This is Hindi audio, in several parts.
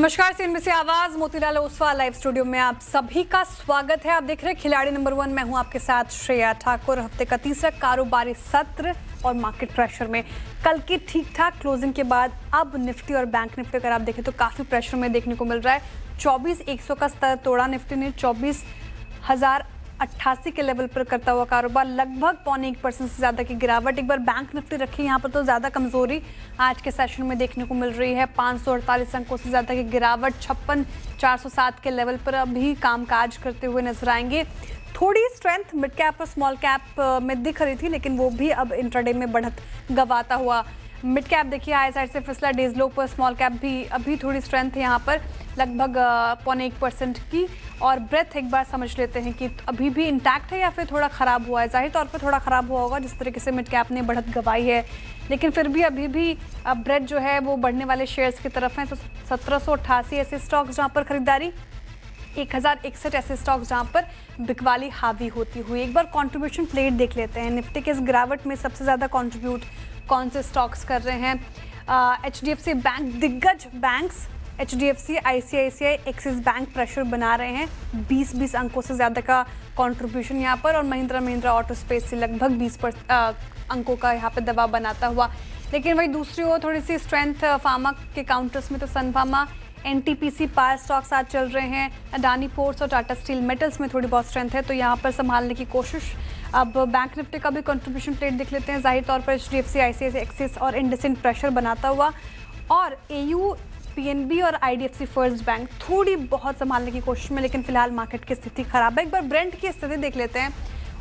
नमस्कार, सीएनबीसी आवाज मोतीलाल ओसवाल लाइव स्टूडियो में आप सभी का स्वागत है। आप देख रहे हैं खिलाड़ी नंबर 1। मैं हूं आपके साथ श्रेया ठाकुर। हफ्ते का तीसरा कारोबारी सत्र और मार्केट प्रेशर में कल की ठीक ठाक क्लोजिंग के बाद अब निफ्टी और बैंक निफ्टी अगर आप देखें तो काफी प्रेशर में देखने को मिल रहा है। 24,100 का स्तर तोड़ा निफ्टी ने, 24,088 के लेवल पर करता हुआ कारोबार, लगभग 0.25% से ज़्यादा की गिरावट। एक बार बैंक निफ्टी रखी यहाँ पर तो ज़्यादा कमजोरी आज के सेशन में देखने को मिल रही है। 548 अंकों से ज़्यादा की गिरावट, 56,407 के लेवल पर अभी कामकाज करते हुए नजर आएंगे। थोड़ी स्ट्रेंथ मिड कैप और स्मॉल कैप में दिख रही थी, लेकिन वो भी अब इंट्राडे में बढ़त गंवाता हुआ। मिड कैप देखिए हाई साइड से फिसला डेज लो पर, स्मॉल कैप भी अभी थोड़ी स्ट्रेंथ है यहाँ पर, लगभग 0.1% की। और ब्रेथ एक बार समझ लेते हैं कि अभी भी इंटैक्ट है या फिर थोड़ा ख़राब हुआ है। जाहिर तौर पर थोड़ा ख़राब हुआ होगा जिस तरीके से मिड कैप ने बढ़त गंवाई है, लेकिन फिर भी अभी भी ब्रेथ जो है वो बढ़ने वाले शेयर्स की तरफ हैं। तो 1788 ऐसे स्टॉक्स जहाँ पर खरीदारी, 1061 ऐसे स्टॉक्स जहां पर बिकवाली हावी होती हुई। एक बार कंट्रीब्यूशन प्लेट देख लेते हैं। निफ्टी के इस गिरावट में सबसे ज़्यादा कंट्रीब्यूट कौन से स्टॉक्स कर रहे हैं? HDFC बैंक, दिग्गज banks HDFC, ICICI, axis bank pressure बना रहे हैं। 20 अंकों से ज़्यादा का कंट्रीब्यूशन यहाँ पर, और महिंद्रा ऑटो स्पेस से लगभग 20 अंकों का यहाँ पर दबाव बनाता हुआ। लेकिन वही दूसरी ओर थोड़ी सी स्ट्रेंथ फार्मा के काउंटर्स में, तो सन फार्मा, NTPC पावर स्टॉक्स आज चल रहे हैं। अडानी पोर्ट्स और टाटा स्टील मेटल्स में थोड़ी बहुत स्ट्रेंथ है, तो यहाँ पर संभालने की कोशिश। अब बैंक निफ्टी का भी कंट्रीब्यूशन प्लेट देख लेते हैं। जाहिर तौर पर HDFC, ICICI, एक्सिस और इंडसइंड प्रेशर बनाता हुआ, और AU, PNB और IDFC फर्स्ट बैंक थोड़ी बहुत संभालने की कोशिश में, लेकिन फिलहाल मार्केट की स्थिति खराब है। एक बार ब्रेंट की स्थिति देख लेते हैं,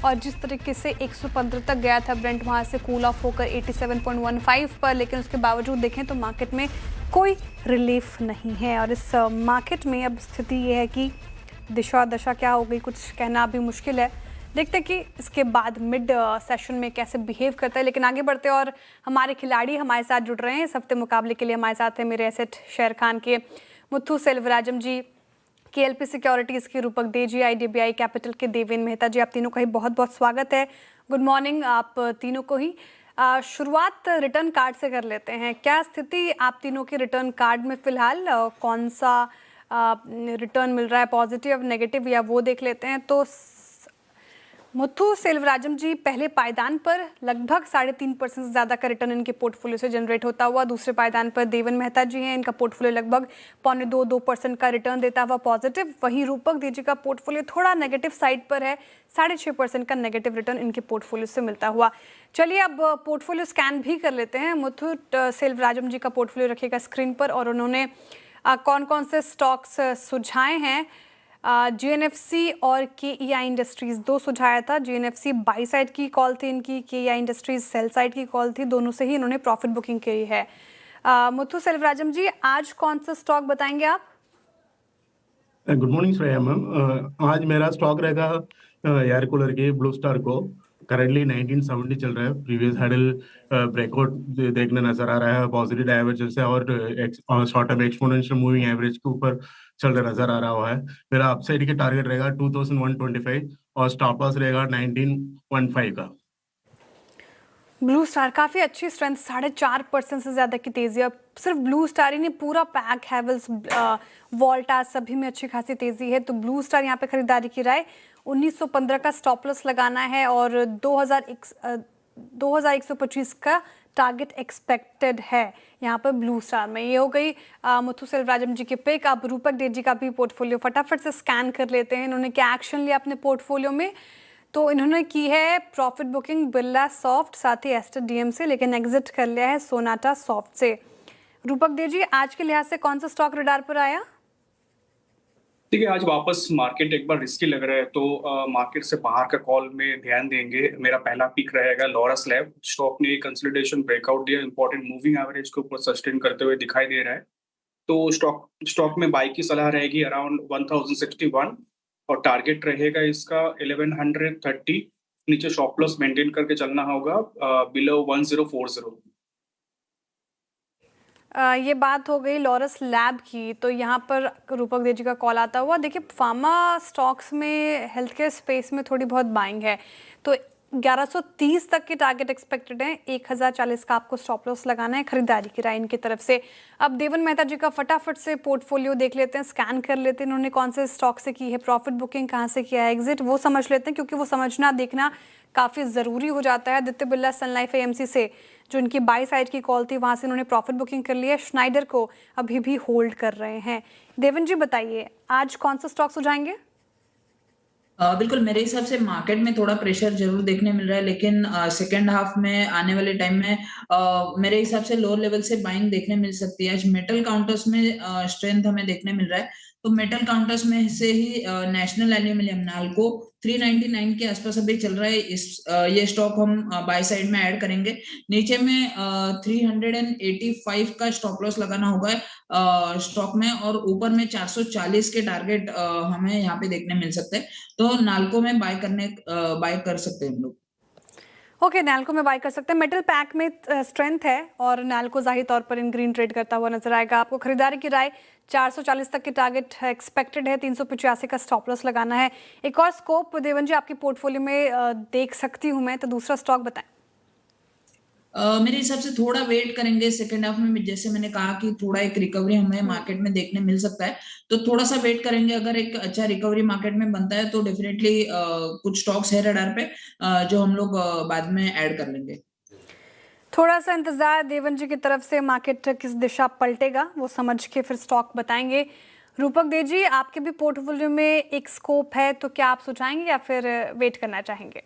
और जिस तरीके से 115 तक गया था ब्रेंट, वहाँ से कूल ऑफ होकर 87.15 पर, लेकिन उसके बावजूद देखें तो मार्केट में कोई रिलीफ नहीं है। और इस मार्केट में अब स्थिति ये है कि दिशा दशा क्या हो गई कुछ कहना अभी मुश्किल है। देखते हैं कि इसके बाद मिड सेशन में कैसे बिहेव करता है। लेकिन आगे बढ़ते, और हमारे खिलाड़ी हमारे साथ जुड़ रहे हैं इस हफ्ते मुकाबले के लिए। हमारे साथ है मेरे एसेट शेयर खान के मुथ्थू सेल्वराजम जी, KLP सिक्योरिटीज़ के रूपक दे जी, IDBI कैपिटल के देवेन मेहता जी। आप तीनों का ही बहुत बहुत स्वागत है। गुड मॉर्निंग आप तीनों को ही। शुरुआत रिटर्न कार्ड से कर लेते हैं। क्या स्थिति आप तीनों के रिटर्न कार्ड में फिलहाल? कौन सा रिटर्न मिल रहा है, पॉजिटिव नेगेटिव, या वो देख लेते हैं। तो मुथ्थू सेल्वराजम जी, पहले पायदान पर लगभग 3.5% से ज़्यादा का रिटर्न इनके पोर्टफोलियो से जनरेट होता हुआ। दूसरे पायदान पर देवन मेहता जी हैं, इनका पोर्टफोलियो लगभग 0.25-2% का रिटर्न देता हुआ पॉजिटिव। वहीं रूपक दे जी का पोर्टफोलियो थोड़ा नेगेटिव साइड पर है, 6.5% का नेगेटिव रिटर्न इनके पोर्टफोलियो से मिलता हुआ। चलिए अब पोर्टफोलियो स्कैन भी कर लेते हैं। मुथ्थू सेल्वराजम जी का पोर्टफोलियो रखिएगा स्क्रीन पर, और उन्होंने कौन कौन से स्टॉक्स सुझाए हैं। GNFC और KEI इंडस्ट्रीज दो सुझाया था। GNFC बाई साइड की कॉल थी इनकी, KEI इंडस्ट्रीज सेल साइड की कॉल थी। दोनों से ही इन्होंने प्रॉफिट बुकिंग की है। मुथ्थू सेल्वराजम जी, आज कौन सा स्टॉक बताएंगे आप? Good morning Shreya ma'am. आज मेरा स्टॉक रहेगा एयर कूलर के ब्लू स्टार को। करंटली 1970 चल रहा है। प्रीवियस हैडल ब्रेकआउट देखने नजर आ रहा है, पॉजिटिव डाइवर्जेंस है, और short term exponential moving average के ऊपर चल रहा नजर आ रहा है। मेरा अपसाइड के टारगेट रहेगा 2125 और स्टॉप लॉस रहेगा 1915 का। ब्लू स्टार काफ़ी अच्छी स्ट्रेंथ, 4.5% से ज़्यादा की तेज़ी। अब सिर्फ ब्लू स्टार ही नहीं, पूरा पैक, हैवेल्स, वोल्टास सभी में अच्छी खासी तेज़ी है। तो ब्लू स्टार यहाँ पे खरीदारी की राय। 1915 का स्टॉप लॉस लगाना है, और 2125 का टारगेट एक्सपेक्टेड है यहाँ पर ब्लू स्टार में। ये हो गई मुथ्थू सेल्वराजम जी के पिक। अब रूपक दे जी का भी पोर्टफोलियो फटाफट से स्कैन कर लेते हैं। इन्होंने क्या एक्शन लिया अपने पोर्टफोलियो में? तो इन्होंने की है प्रॉफिट बुकिंग बिरला सॉफ्ट, साथ ही एस्टर DM से, लेकिन एग्जिट कर लिया है सोनाटा सॉफ्ट से। रूपक दे जी, आज के लिहाज से कौन सा स्टॉक रडार पर आया? ठीक है, आज वापस मार्केट एक बार रिस्की लग रहा है, तो मार्केट से बाहर का कॉल में ध्यान देंगे। मेरा पहला पिक रहेगा लॉरस लैब। स्टॉक ने कंसोलिडेशन ब्रेकआउट दिया, इंपॉर्टेंट मूविंग एवरेज के ऊपर सस्टेन करते हुए दिखाई दे रहा है। तो स्टॉक में बाई की सलाह रहेगी अराउंड 1061, और टारगेट रहेगा इसका 1130। नीचे स्टॉप लॉस मेंटेन करके चलना होगा बिलो 1040। ये बात हो गई लॉरस लैब की। तो यहाँ पर रूपक दे जी का कॉल आता हुआ। देखिए, फार्मा स्टॉक्स में, हेल्थ केयर स्पेस में थोड़ी बहुत बाइंग है, तो 1130 तक के टारगेट एक्सपेक्टेड हैं, 1040 का आपको स्टॉप लॉस लगाना है, खरीदारी की राय इनकी तरफ से। अब देवन मेहता जी का फटाफट से पोर्टफोलियो देख लेते हैं, स्कैन कर लेते हैं, इन्होंने कौन से स्टॉक से की है प्रॉफिट बुकिंग, कहाँ से किया है एग्जिट, वो समझ लेते हैं, क्योंकि वो समझना देखना काफ़ी ज़रूरी हो जाता है। आदित्य बिरला सन लाइफ AMC से जो इनकी बाई साइड की कॉल थी, वहाँ से इन्होंने प्रॉफिट बुकिंग कर लिया है, श्नाइडर को अभी भी होल्ड कर रहे हैं। देवन जी बताइए, आज कौन सा स्टॉक्स हो जाएंगे? बिल्कुल, मेरे हिसाब से मार्केट में थोड़ा प्रेशर जरूर देखने मिल रहा है, लेकिन सेकेंड हाफ में आने वाले टाइम में मेरे हिसाब से लोअर लेवल से बाइंग देखने मिल सकती है। आज मेटल काउंटर्स में स्ट्रेंथ हमें देखने मिल रहा है, तो मेटल काउंटर्स में से ही नेशनल एल्यूमिनियम नाल्को 399 के आसपास अभी चल रहा है। ये स्टॉक हम बाय साइड में ऐड करेंगे। नीचे में 385 का स्टॉप लॉस लगाना होगा स्टॉक में, और ऊपर में 440 के टारगेट हमें यहाँ पे देखने मिल सकते हैं। तो नाल्को में बाय कर सकते हैं हम लोग। ओके, नैल्को में बाय कर सकते हैं। मेटल पैक में स्ट्रेंथ है और नैल्को जाहिर तौर पर इन ग्रीन ट्रेड करता हुआ नजर आएगा। आपको खरीदारी की राय 440 तक के टारगेट एक्सपेक्टेड है, 385 का स्टॉप लॉस लगाना है। एक और स्कोप देवन जी आपकी पोर्टफोलियो में देख सकती हूँ मैं, तो दूसरा स्टॉक बताएं। मेरे हिसाब से थोड़ा वेट करेंगे सेकेंड हाफ में, जैसे मैंने कहा कि थोड़ा एक रिकवरी हमें मार्केट में देखने मिल सकता है, तो थोड़ा सा वेट करेंगे। अगर एक अच्छा रिकवरी मार्केट में बनता है तो डेफिनेटली कुछ स्टॉक्स है रडार पे जो हम लोग बाद में ऐड कर लेंगे। थोड़ा सा इंतजार देवन जी की तरफ से, मार्केट किस दिशा पलटेगा वो समझ के फिर स्टॉक बताएंगे। रूपक दे जी, आपके भी पोर्टफोलियो में एक स्कोप है, तो क्या आप सुझाएंगे या फिर वेट करना चाहेंगे?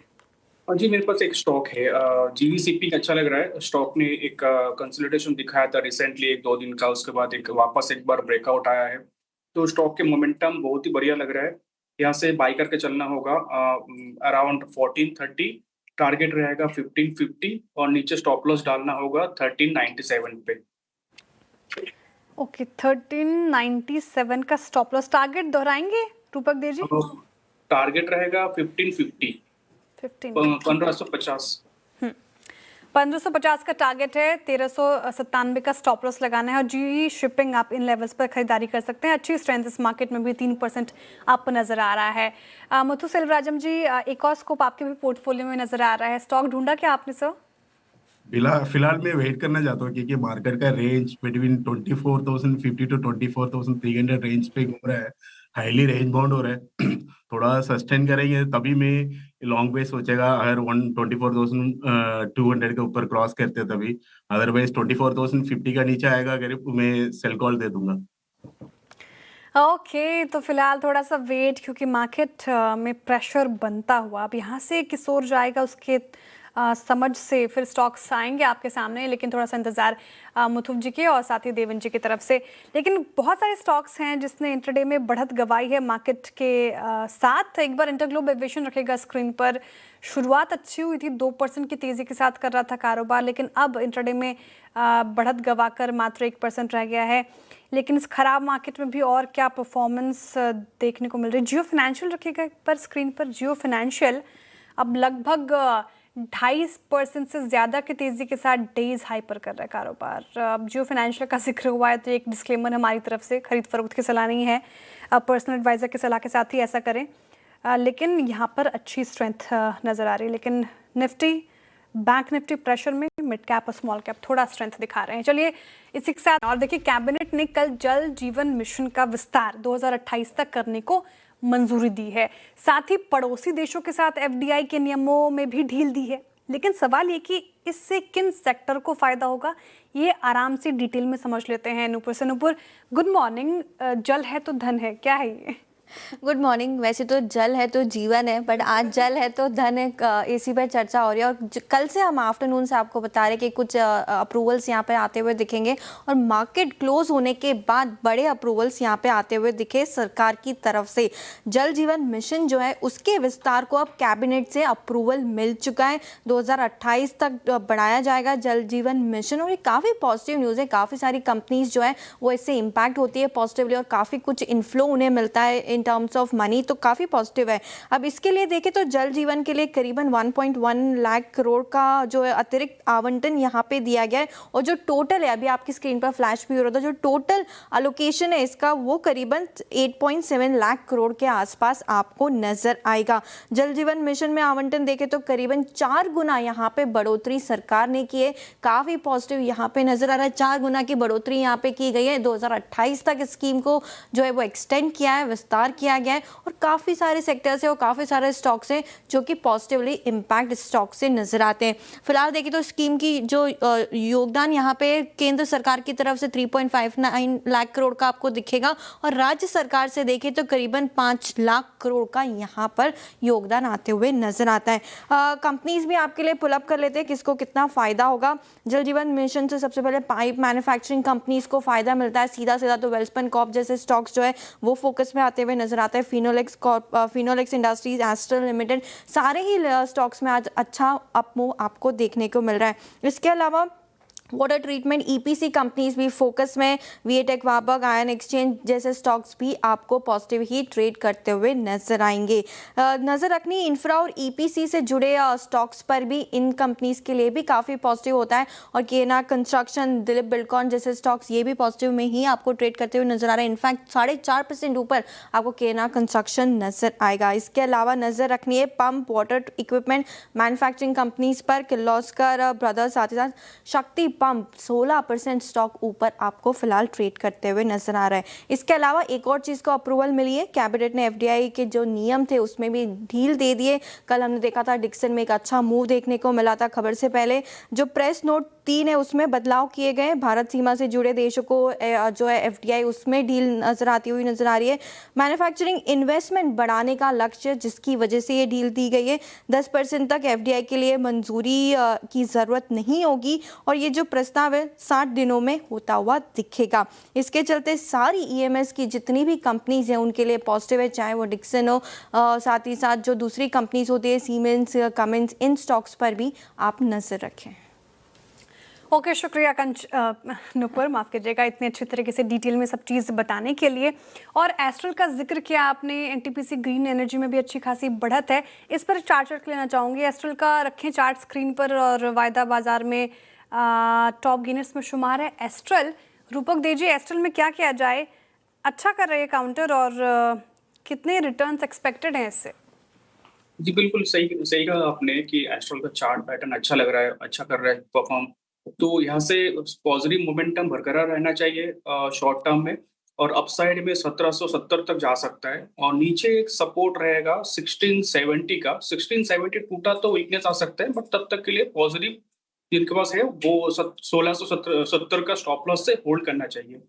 जी, मेरे पास एक स्टॉक है GVCP, अच्छा लग रहा है। स्टॉक ने एक कंसोलिडेशन दिखाया था रिसेंटली 1-2 दिन का, उसके बाद वापस एक बार ब्रेकआउट आया है, तो स्टॉक के मोमेंटम बहुत ही बढ़िया लग रहा है। यहाँ से बाई करके चलना होगा अराउंड 1430, टारगेट रहेगा 1550 और नीचे स्टॉप लॉस डालना होगा 1397 पे। ओके, 1397 का स्टॉप लॉस, टारगेट दोहराएंगे रूपक दे जी? टारगेट रहेगा 1550, 1550। 1550 का टारगेट है, 1397 का स्टॉप लॉस लगाना है, और GE शिपिंग आप इन लेवल्स पर खरीदारी कर सकते हैं। अच्छी स्ट्रेंथ इस मार्केट में भी 3% अप नजर आ रहा है। मुथु सेल्वराजम जी, एक और स्कोप आपके भी पोर्टफोलियो में नजर आ रहा है, स्टॉक ढूंढा क्या आपने सर? फिलहाल मैं वेट करना चाहता हूँ, क्योंकि मार्केट का रेंज बिटवीन 24,050 टू 24,300 रेंज पे घूम रहा है, हाईली रेंज बाउंड हो रहा है। थोड़ा सस्टेन करेंगे तभी मैं लॉन्ग वे सोचेगा, अगर 24,200 के ऊपर क्रॉस करते हैं तभी, अदरवाइज 24,050 का नीचे आएगा अगर मैं सेल कॉल दे दूंगा। ओके, तो फिलहाल थोड़ा सा वेट, क्योंकि मार्केट में प्रेशर बनता हुआ अब यहाँ से किशोर जाएगा, उसके समझ से फिर स्टॉक्स आएंगे आपके सामने, लेकिन थोड़ा सा इंतजार मुथुब जी के और साथ ही देवन जी की तरफ से। लेकिन बहुत सारे स्टॉक्स हैं जिसने इंटरडे में बढ़त गवाई है मार्केट के साथ। एक बार इंटरग्लोब एविएशन रखेगा स्क्रीन पर। शुरुआत अच्छी हुई थी, 2% की तेज़ी के साथ कर रहा था कारोबार, लेकिन अब इंटरडे में बढ़त गवाकर मात्र 1% रह गया है। लेकिन इस खराब मार्केट में भी और क्या परफॉर्मेंस देखने को मिल रही है? जियो फाइनेंशियल रखिएगा एक बार स्क्रीन पर। जियो फाइनेंशियल अब लगभग 2.5% से ज़्यादा की तेज़ी के साथ डेज हाई पर कर रहा है कारोबार। अब जियो फाइनेंशियल का जिक्र हुआ है तो एक डिस्क्लेमर हमारी तरफ से, खरीद फरोख्त की सलाह नहीं है, पर्सनल एडवाइज़र की सलाह के साथ ही ऐसा करें। लेकिन यहाँ पर अच्छी स्ट्रेंथ नज़र आ रही है। लेकिन निफ्टी, बैंक निफ्टी प्रेशर में, मिड कैप और स्मॉल कैप थोड़ा स्ट्रेंथ दिखा रहे हैं। चलिए इसी के साथ, और देखिए कैबिनेट ने कल जल जीवन मिशन का विस्तार 2028 तक करने को मंजूरी दी है। साथ ही पड़ोसी देशों के साथ FDI के नियमों में भी ढील दी है। लेकिन सवाल ये कि इससे किन सेक्टर को फायदा होगा, ये आराम से डिटेल में समझ लेते हैं नूपुर से। Nupur, good morning. जल है तो धन है, क्या है ये? Good morning. वैसे तो जल है तो जीवन है, बट आज जल है तो धन है, इसी पर चर्चा हो रही है। और कल से हम आफ्टरनून से आपको बता रहे कि कुछ अप्रूवल्स यहाँ पे आते हुए दिखेंगे, और मार्केट क्लोज होने के बाद बड़े अप्रूवल्स यहाँ पे आते हुए दिखे सरकार की तरफ से। जल जीवन मिशन जो है उसके विस्तार को अब कैबिनेट से अप्रूवल मिल चुका है। 2028 तक बढ़ाया जाएगा जल जीवन मिशन, और ये काफ़ी पॉजिटिव न्यूज़ है। काफ़ी सारी कंपनीज जो है वो इससे इम्पैक्ट होती है पॉजिटिवली, और काफ़ी कुछ इन्फ्लो उन्हें मिलता है इन टर्म्स ऑफ मनी, तो काफ़ी पॉजिटिव है। अब इसके लिए देखें तो जल जीवन के लिए करीबन 1.1 लाख करोड़ का जो है अतिरिक्त आवंटन यहाँ पे दिया गया है, और जो टोटल है, अभी आपकी स्क्रीन पर फ्लैश भी हो रहा था, जो टोटल एलोकेशन है इसका वो करीबन 8.7 लाख करोड़ के आसपास आपको नजर आएगा। जल जीवन मिशन में आवंटन देखें तो करीबन 4 गुना यहाँ पे बढ़ोतरी सरकार ने की है, काफ़ी पॉजिटिव यहाँ पे नजर आ रहा है। 4 गुना की बढ़ोतरी यहाँ पे की गई है। 2028 तक स्कीम को जो है वो एक्सटेंड किया है, विस्तार किया गया है, और काफ़ी सारे सेक्टर से और काफ़ी सारे स्टॉक्स हैं जो कि पॉजिटिवली इम्पैक्ट स्टॉक से नजर आते हैं। फिलहाल देखिए तो स्कीम की जो योगदान यहाँ पे केंद्र सरकार की तरफ से 3.59 लाख करोड़ का आपको दिखेगा, और राज्य सरकार से देखें तो करीबन 5 लाख करोड़ का यहाँ पर योगदान आते हुए नजर आता है। कंपनीज भी आपके लिए पुल अप कर लेते हैं किसको कितना फायदा होगा। जल जीवन मिशन से सबसे पहले पाइप मैन्युफैक्चरिंग कंपनीज को फायदा मिलता है सीधा सीधा, तो वेल्सपन कॉर्प जैसे स्टॉक्स जो है वो फोकस में आते हुए नजर आता है। फिनोलेक्स इंडस्ट्रीज, एस्ट्रल लिमिटेड, सारे ही स्टॉक्स में आज अच्छा अपमूव आपको देखने को मिल रहा है। इसके अलावा वाटर ट्रीटमेंट ईपीसी कंपनीज भी फोकस में, वीएटेक, वाबक, आयन एक्सचेंज जैसे स्टॉक्स भी आपको पॉजिटिव ही ट्रेड करते हुए नजर आएंगे। नजर रखनी इंफ्रा और ईपीसी से जुड़े स्टॉक्स पर भी, इन कंपनीज के लिए भी काफ़ी पॉजिटिव होता है, और केना कंस्ट्रक्शन, दिलीप बिल्डकॉन जैसे स्टॉक्स ये भी पॉजिटिव में ही आपको ट्रेड करते हुए नजर आ रहे हैं। इनफैक्ट 4.5% ऊपर आपको केना कंस्ट्रक्शन नजर आएगा। इसके अलावा नजर रखनी है pump, water equipment manufacturing companies पर, किर्लोस्कर ब्रदर्स, साथ ही साथ शक्ति पंप 16% स्टॉक ऊपर आपको फिलहाल ट्रेड करते हुए नजर आ रहा है। इसके अलावा एक और चीज़ को अप्रूवल मिली है, कैबिनेट ने एफडीआई के जो नियम थे उसमें भी ढील दे दिए। कल हमने देखा था डिक्सन में एक अच्छा मूव देखने को मिला था। खबर से पहले जो प्रेस नोट 3 है उसमें बदलाव किए गए। भारत सीमा से जुड़े देशों को जो है एफडीआई उसमें डील नजर आती हुई नजर आ रही है। मैन्युफैक्चरिंग इन्वेस्टमेंट बढ़ाने का लक्ष्य जिसकी वजह से ये डील दी गई है। 10% तक एफडीआई के लिए मंजूरी की ज़रूरत नहीं होगी, और ये जो प्रस्ताव है 60 दिनों में होता हुआ दिखेगा। इसके चलते सारी ईएमएस की जितनी भी कंपनीज हैं उनके लिए पॉजिटिव है, चाहे वो डिक्सन हो, साथ ही साथ जो दूसरी कंपनीज होती है सीमेंस, कमिंस, इन स्टॉक्स पर भी आप नजर रखें। ओके, शुक्रिया नुपुर, माफ़ कीजिएगा इतने अच्छे तरीके से डिटेल में सब चीज़ बताने के लिए। और एस्ट्रल का जिक्र किया आपने, एनटीपीसी ग्रीन एनर्जी में भी अच्छी खासी बढ़त है, इस पर चार्ट लेना चाहूँगी। एस्ट्रल का रखें चार्ट स्क्रीन पर, और वायदा बाजार में टॉप गेनर्स में शुमार है एस्ट्रल। रूपक दीजिए, एस्ट्रल में क्या किया जाए? अच्छा कर रहे हैं काउंटर, और कितने रिटर्न्स एक्सपेक्टेड हैं इससे? जी बिल्कुल सही कहा आपने कि एस्ट्रल का चार्ट पैटर्न अच्छा लग रहा है, अच्छा कर रहा है परफॉर्म। तो यहाँ से पॉजिटिव मोमेंटम बरकरार रहना चाहिए शॉर्ट टर्म में, और अपसाइड में 1770 तक जा सकता है, और नीचे एक सपोर्ट रहेगा 1670 का। 1670 टूटा तो वीकनेस आ सकता है, बट तब तक के लिए पॉजिटिव जिनके पास है वो 1670 का स्टॉप लॉस से होल्ड करना चाहिए।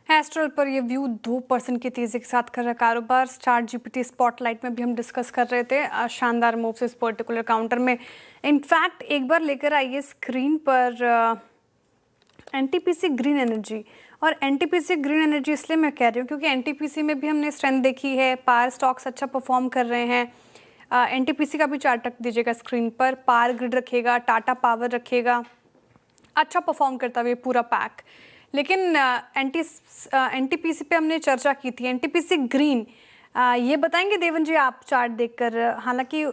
एस्ट्रल पर ये व्यू 2% की तेज़ी के साथ कर रहा कारोबार। चार्ट जीपीटी स्पॉटलाइट में भी हम डिस्कस कर रहे थे शानदार मूव्स इस पर्टिकुलर काउंटर में। इनफैक्ट एक बार लेकर आइए स्क्रीन पर एनटीपीसी ग्रीन एनर्जी। और एनटीपीसी ग्रीन एनर्जी इसलिए मैं कह रही हूँ क्योंकि एनटीपीसी में भी हमने स्ट्रेंथ देखी है, पावर स्टॉक्स अच्छा परफॉर्म कर रहे हैं। एनटीपीसी का भी चार्ट रख दीजिएगा स्क्रीन पर, पावर ग्रिड रखेगा, टाटा पावर रखेगा, अच्छा परफॉर्म करता हुआ पूरा पैक। लेकिन एनटीपीसी पे हमने चर्चा की थी, एनटीपीसी ग्रीन, ये बताएंगे देवन जी आप चार्ट देखकर? हालांकि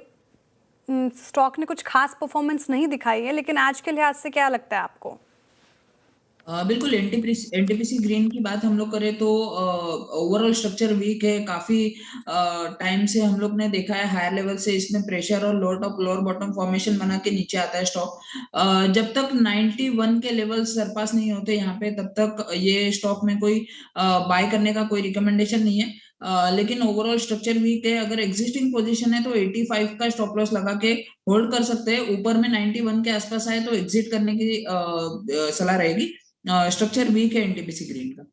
स्टॉक ने कुछ खास परफॉर्मेंस नहीं दिखाई है, लेकिन आज के लिहाज से क्या लगता है आपको? बिल्कुल, एनटीपीसी ग्रीन की बात हम लोग करें तो ओवरऑल स्ट्रक्चर वीक है। काफी टाइम से हम लोग ने देखा है हायर लेवल से इसमें प्रेशर और लोअर बॉटम फॉर्मेशन बना के नीचे आता है स्टॉक। जब तक 91 के लेवल सरपास नहीं होते यहाँ पे, तब तक ये स्टॉक में कोई बाय करने का कोई रिकमेंडेशन नहीं है। लेकिन ओवरऑल स्ट्रक्चर वीक है। अगर एग्जिस्टिंग पोजीशन है तो 85 का स्टॉप लॉस लगा के होल्ड कर सकते हैं। ऊपर में 91 के आसपास आए तो एग्जिट करने की सलाह रहेगी। स्ट्रक्चर वीक है एनटीपीसी ग्रीन का।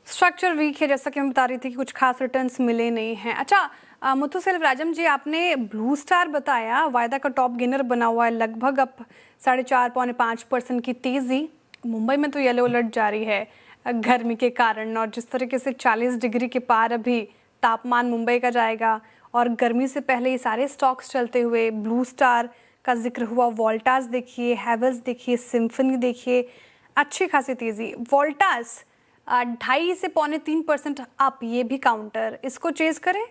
स्ट्रक्चर वीक है, जैसा कि मैं बता रही थी कि कुछ खास रिटर्न्स मिले नहीं हैं। अच्छा मुथु सेल्वराजम जी, आपने ब्लू स्टार बताया, वायदा का टॉप गेनर बना हुआ है, लगभग अब 4.5-5% की तेज़ी। मुंबई में तो येलो अलर्ट जारी है गर्मी के कारण, और जिस तरीके से 40 डिग्री के पार अभी तापमान मुंबई का जाएगा, और गर्मी से पहले ये सारे स्टॉक्स चलते हुए, ब्लू स्टार का जिक्र हुआ, वोल्टास देखिए, हैवेल्स देखिए, सिम्फनी देखिए, अच्छी खासी तेज़ी। वोल्टास 2.5 से 2.25% अप, ये भी काउंटर, इसको चेज करें?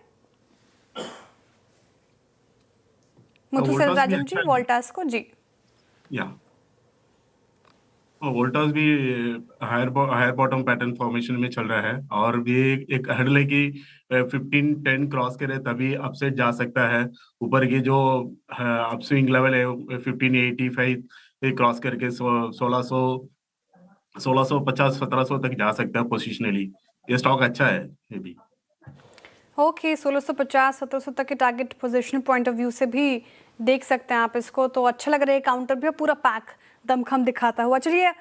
मुथु वोल्टास भी सेल्वराजन जी, अच्छा है। वोल्टास को जी। या वोल्टास भी हायर बॉटम पैटर्न फॉर्मेशन में चल रहा है और भी एक हर्डल है कि 15-10 क्रॉस करे तभी अपसेट जा सकता है। ऊपर की जो अपस्विंग लेवल है 1585 क्रॉस करके 1650-1700 तक जा सकता है पोजिशनली। ये स्टॉक अच्छा है ये भी। ओके, 1650-1700 तक के target position point of view से भी देख सकते हैं आप इसको, तो अच्छा लग रहा है। काउंटर भी पूरा पैक दमखम दिखाता हुआ। चलिए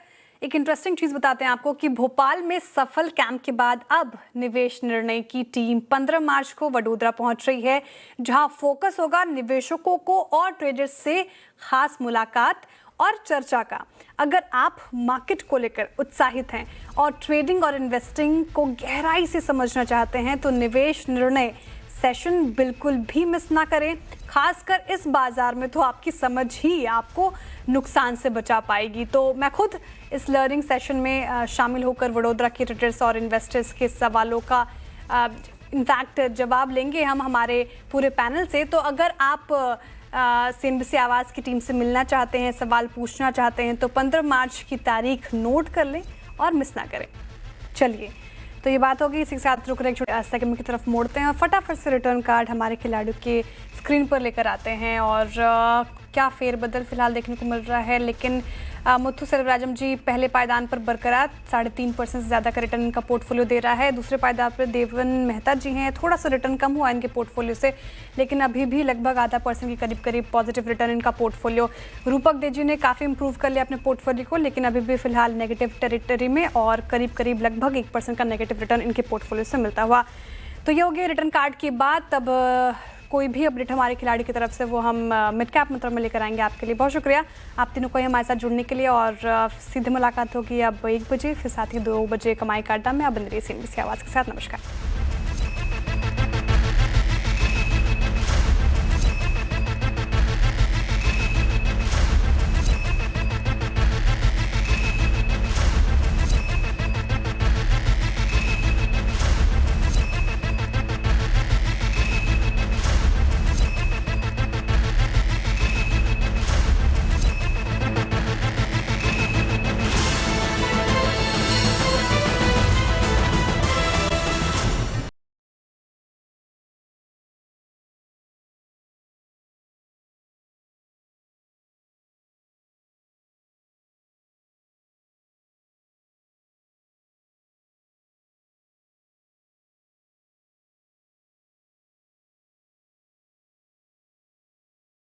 एक इंटरेस्टिंग चीज़ बताते हैं आपको कि भोपाल में सफल कैंप के बाद अब निवेश निर्णय की टीम 15 मार्च को वडोदरा पहुंच रही है, जहां फोकस होगा निवेशकों को और ट्रेडर्स से खास मुलाकात और चर्चा का। अगर आप मार्केट को लेकर उत्साहित हैं और ट्रेडिंग और इन्वेस्टिंग को गहराई से समझना चाहते हैं तो निवेश निर्णय सेशन बिल्कुल भी मिस ना करें। खासकर इस बाजार में तो आपकी समझ ही आपको नुकसान से बचा पाएगी। तो मैं खुद इस लर्निंग सेशन में शामिल होकर वडोदरा के ट्रेडर्स और इन्वेस्टर्स के सवालों का इनफैक्ट जवाब लेंगे हम हमारे पूरे पैनल से। तो अगर आप CNBC आवाज़ की टीम से मिलना चाहते हैं, सवाल पूछना चाहते हैं तो 15 मार्च की तारीख नोट कर लें और मिस ना करें। चलिए, तो ये बात होगी, इसी के साथ रुक रहे एक छोटे सेगमेंट की तरफ मोड़ते हैं और फटाफट से रिटर्न कार्ड हमारे खिलाड़ियों के स्क्रीन पर लेकर आते हैं और क्या फेरबदल फिलहाल देखने को मिल रहा है। लेकिन मुथु सेल्वराजन जी पहले पायदान पर बरकरार 3.5% से ज़्यादा का रिटर्न इनका पोर्टफोलियो दे रहा है। दूसरे पायदान पर देवन मेहता जी हैं, थोड़ा सा रिटर्न कम हुआ इनके पोर्टफोलियो से, लेकिन अभी भी लगभग 0.5% के करीब पॉजिटिव रिटर्न इनका पोर्टफोलियो। रूपक दे जी ने काफ़ी इंप्रूव कर लिया अपने पोर्टफोलियो को, लेकिन अभी भी फिलहाल नेगेटिव टेरिटरी में और करीब लगभग 1% का नेगेटिव रिटर्न इनके पोर्टफोलियो से मिलता हुआ। तो ये हो गया रिटर्न कार्ड की बात। अब कोई भी अपडेट हमारे खिलाड़ी की तरफ से वो हम मिड कैप मंत्र में लेकर आएंगे आपके लिए। बहुत शुक्रिया आप तीनों को हमारे साथ जुड़ने के लिए और सीधे मुलाकात होगी अब 1 बजे, फिर साथ ही 2 बजे कमाई का अड्डा में। अब बन रही CNBC आवाज़ के साथ। नमस्कार।